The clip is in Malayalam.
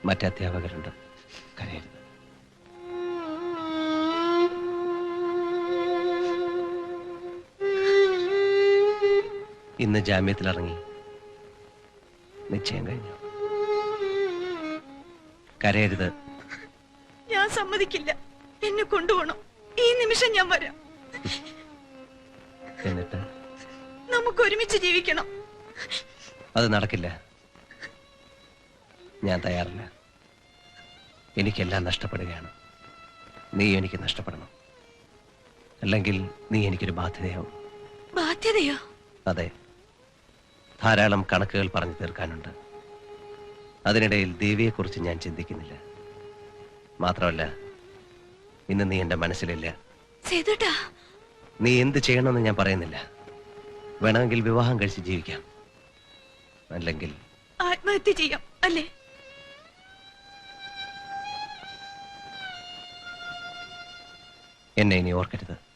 മറ്റ് അധ്യാപകരുണ്ട്. കരയരുത്. ഇന്ന് ജാമ്യത്തിലിറങ്ങി. നിശ്ചയം കഴിഞ്ഞു. കരയരുത്. ഞാൻ സമ്മതിക്കില്ല. എന്നെ കൊണ്ടുപോകണം. ഈ നിമിഷം ഞാൻ വരാം. എന്നിട്ട് നമുക്ക് ഒരുമിച്ച് ജീവിക്കണം. അത് നടക്കില്ല. ഞാൻ തയ്യാറില്ല. എനിക്കെല്ലാം നഷ്ടപ്പെടുകയാണ്. നീ എനിക്ക് നഷ്ടപ്പെടണം. അല്ലെങ്കിൽ നീ എനിക്കൊരു ബാധ്യതയാവും. ബാധ്യതയോ? അതെ. ധാരാളം കണക്കുകൾ പറഞ്ഞു തീർക്കാനുണ്ട്. അതിനിടയിൽ ദേവിയെക്കുറിച്ച് ഞാൻ ചിന്തിക്കുന്നില്ല. മാത്രമല്ല, ഇന്ന് നീ എന്റെ മനസ്സിലില്ല. നീ എന്ത് ചെയ്യണമെന്ന് ഞാൻ പറയുന്നില്ല. വേണമെങ്കിൽ വിവാഹം കഴിച്ച് ജീവിക്കാം, അല്ലെങ്കിൽ ആത്മഹത്യ ചെയ്യാം. അല്ലേ? എന്നെ ഇനി ഓർക്കരുത്.